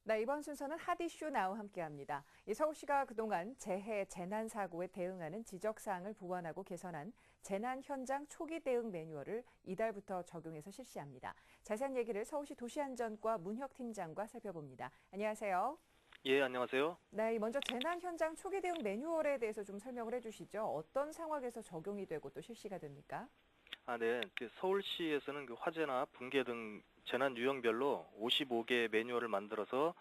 네, 이번 순서는 핫 이슈 나우 함께합니다. 서울시가 그동안 재해, 재난 사고에 대응하는 지적사항을 보완하고 개선한 재난 현장 초기 대응 매뉴얼을 이달부터 적용해서 실시합니다. 자세한 얘기를 서울시 도시안전과 문혁 팀장과 살펴봅니다. 안녕하세요. 예, 안녕하세요. 네, 먼저 재난 현장 초기 대응 매뉴얼에 대해서 좀 설명을 해주시죠. 어떤 상황에서 적용이 되고 또 실시가 됩니까? 네. 서울시에서는 화재나 붕괴 등 재난 유형별로 55개의 매뉴얼을 만들어서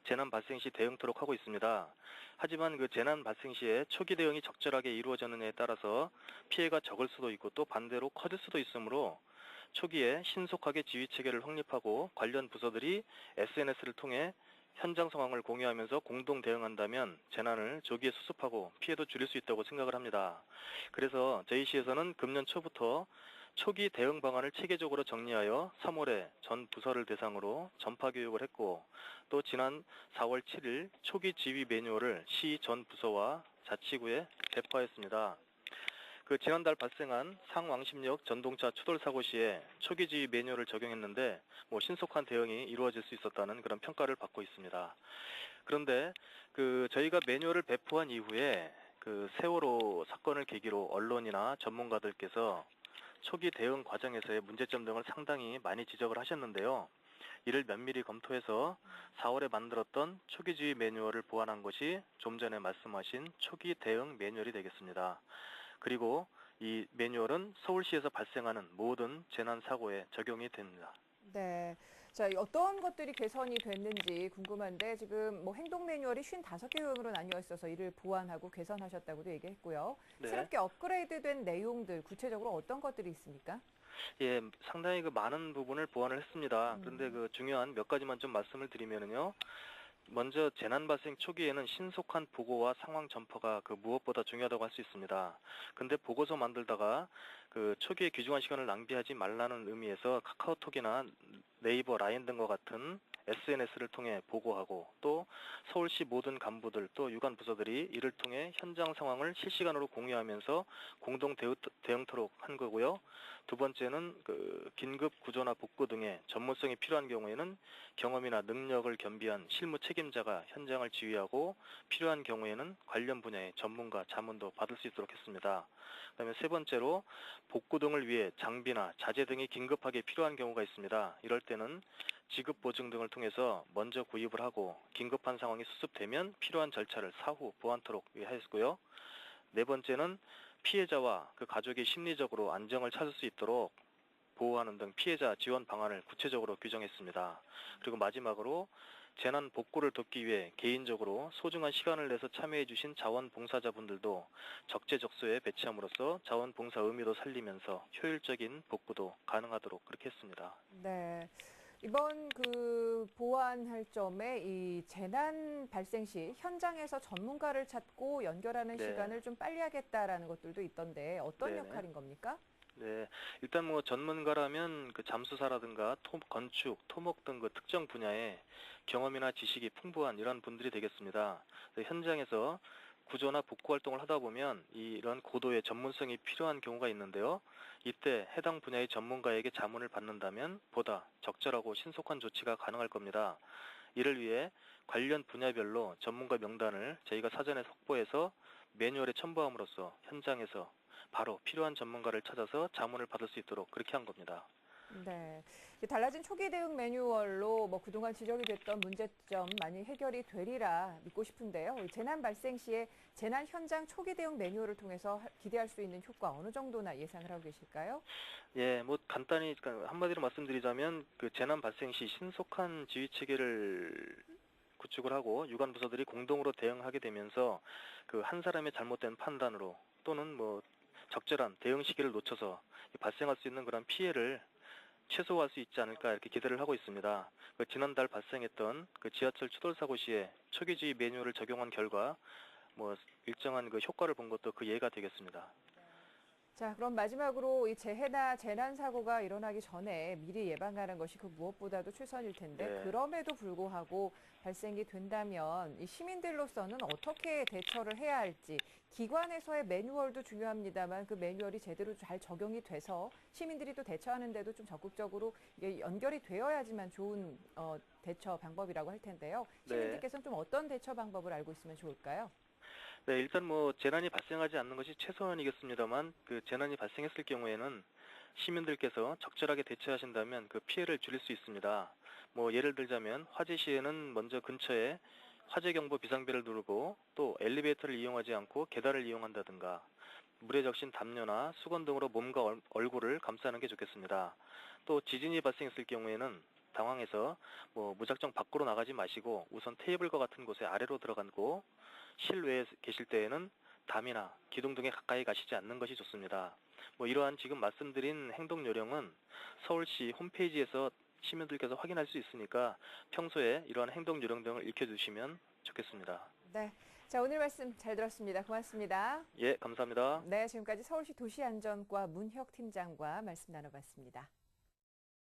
재난 발생 시 대응토록 하고 있습니다. 하지만 재난 발생 시에 초기 대응이 적절하게 이루어졌느냐에 따라서 피해가 적을 수도 있고 또 반대로 커질 수도 있으므로 초기에 신속하게 지휘 체계를 확립하고 관련 부서들이 SNS를 통해 현장 상황을 공유하면서 공동 대응한다면 재난을 조기에 수습하고 피해도 줄일 수 있다고 생각을 합니다. 그래서 저희 시에서는 금년 초부터 초기 대응 방안을 체계적으로 정리하여 3월에 전 부서를 대상으로 전파 교육을 했고, 또 지난 4월 7일 초기 지휘 매뉴얼을 시 전 부서와 자치구에 배포하였습니다. 지난달 발생한 상왕십역 전동차 추돌 사고 시에 초기 지휘 매뉴얼을 적용했는데 신속한 대응이 이루어질 수 있었다는 그런 평가를 받고 있습니다. 그런데 저희가 매뉴얼을 배포한 이후에 세월호 사건을 계기로 언론이나 전문가들께서 초기 대응 과정에서의 문제점 등을 상당히 많이 지적을 하셨는데요. 이를 면밀히 검토해서 4월에 만들었던 초기 지휘 매뉴얼을 보완한 것이 좀 전에 말씀하신 초기 대응 매뉴얼이 되겠습니다. 그리고 이 매뉴얼은 서울시에서 발생하는 모든 재난 사고에 적용이 됩니다. 네. 자, 어떤 것들이 개선이 됐는지 궁금한데 지금 행동 매뉴얼이 55개 요형으로 나뉘어 있어서 이를 보완하고 개선하셨다고도 얘기했고요. 네. 새롭게 업그레이드된 내용들 구체적으로 어떤 것들이 있습니까? 예, 상당히 많은 부분을 보완을 했습니다. 그런데 음. 중요한 몇 가지만 좀 말씀을 드리면요. 먼저 재난 발생 초기에는 신속한 보고와 상황 전파가 무엇보다 중요하다고 할 수 있습니다. 근데 보고서 만들다가 초기에 귀중한 시간을 낭비하지 말라는 의미에서 카카오톡이나 네이버, 라인 등과 같은 SNS를 통해 보고하고, 또 서울시 모든 간부들 또 유관 부서들이 이를 통해 현장 상황을 실시간으로 공유하면서 공동 대응토록 한 거고요. 두 번째는 긴급 구조나 복구 등의 전문성이 필요한 경우에는 경험이나 능력을 겸비한 실무 책임자가 현장을 지휘하고, 필요한 경우에는 관련 분야의 전문가 자문도 받을 수 있도록 했습니다. 그다음에 세 번째로 복구 등을 위해 장비나 자재 등이 긴급하게 필요한 경우가 있습니다. 이럴 때는 지급 보증 등을 통해서 먼저 구입을 하고 긴급한 상황이 수습되면 필요한 절차를 사후 보완토록 하였고요. 네 번째는 피해자와 그 가족이 심리적으로 안정을 찾을 수 있도록 보호하는 등 피해자 지원 방안을 구체적으로 규정했습니다. 그리고 마지막으로 재난 복구를 돕기 위해 개인적으로 소중한 시간을 내서 참여해 주신 자원봉사자분들도 적재적소에 배치함으로써 자원봉사 의미도 살리면서 효율적인 복구도 가능하도록 그렇게 했습니다. 네. 이번 보완할 점에 이 재난 발생 시 현장에서 전문가를 찾고 연결하는 네, 시간을 좀 빨리 하겠다라는 것들도 있던데 어떤 네네. 역할인 겁니까? 네, 일단 전문가라면 잠수사라든가 건축, 토목 등 특정 분야에 경험이나 지식이 풍부한 이런 분들이 되겠습니다. 현장에서 구조나 복구 활동을 하다 보면 이런 고도의 전문성이 필요한 경우가 있는데요. 이때 해당 분야의 전문가에게 자문을 받는다면 보다 적절하고 신속한 조치가 가능할 겁니다. 이를 위해 관련 분야별로 전문가 명단을 저희가 사전에 속보해서 매뉴얼에 첨부함으로써 현장에서 바로 필요한 전문가를 찾아서 자문을 받을 수 있도록 그렇게 한 겁니다. 네. 이제 달라진 초기 대응 매뉴얼로 그동안 지적이 됐던 문제점 많이 해결이 되리라 믿고 싶은데요. 이 재난 발생 시에 재난 현장 초기 대응 매뉴얼을 통해서 기대할 수 있는 효과 어느 정도나 예상을 하고 계실까요? 예, 간단히 한마디로 말씀드리자면 재난 발생 시 신속한 지휘 체계를 구축을 하고 유관 부서들이 공동으로 대응하게 되면서 한 사람의 잘못된 판단으로 또는 적절한 대응 시기를 놓쳐서 발생할 수 있는 그런 피해를 최소화할 수 있지 않을까 이렇게 기대를 하고 있습니다. 지난달 발생했던 지하철 추돌 사고 시에 초기지휘 매뉴얼을 적용한 결과 일정한 효과를 본 것도 예가 되겠습니다. 자, 그럼 마지막으로 이 재해나 재난 사고가 일어나기 전에 미리 예방하는 것이 그 무엇보다도 최선일 텐데 네. 그럼에도 불구하고 발생이 된다면 이 시민들로서는 어떻게 대처를 해야 할지 기관에서의 매뉴얼도 중요합니다만 그 매뉴얼이 제대로 잘 적용이 돼서 시민들이 또 대처하는 데도 좀 적극적으로 이게 연결이 되어야지만 좋은 대처 방법이라고 할 텐데요. 네. 시민들께서는 좀 어떤 대처 방법을 알고 있으면 좋을까요? 네, 일단 뭐 재난이 발생하지 않는 것이 최소한이겠습니다만 그 재난이 발생했을 경우에는 시민들께서 적절하게 대처하신다면 그 피해를 줄일 수 있습니다. 뭐 예를 들자면 화재 시에는 먼저 근처에 화재 경보 비상벨을 누르고 또 엘리베이터를 이용하지 않고 계단을 이용한다든가 물에 적신 담요나 수건 등으로 몸과 얼굴을 감싸는 게 좋겠습니다. 또 지진이 발생했을 경우에는 당황해서 뭐 무작정 밖으로 나가지 마시고 우선 테이블과 같은 곳에 아래로 들어가고 실외에 계실 때에는 담이나 기둥 등에 가까이 가시지 않는 것이 좋습니다. 뭐 이러한 지금 말씀드린 행동 요령은 서울시 홈페이지에서 시민들께서 확인할 수 있으니까 평소에 이러한 행동 요령 등을 익혀두시면 좋겠습니다. 네. 자, 오늘 말씀 잘 들었습니다. 고맙습니다. 예, 감사합니다. 네, 지금까지 서울시 도시안전과 문혁 팀장과 말씀 나눠봤습니다.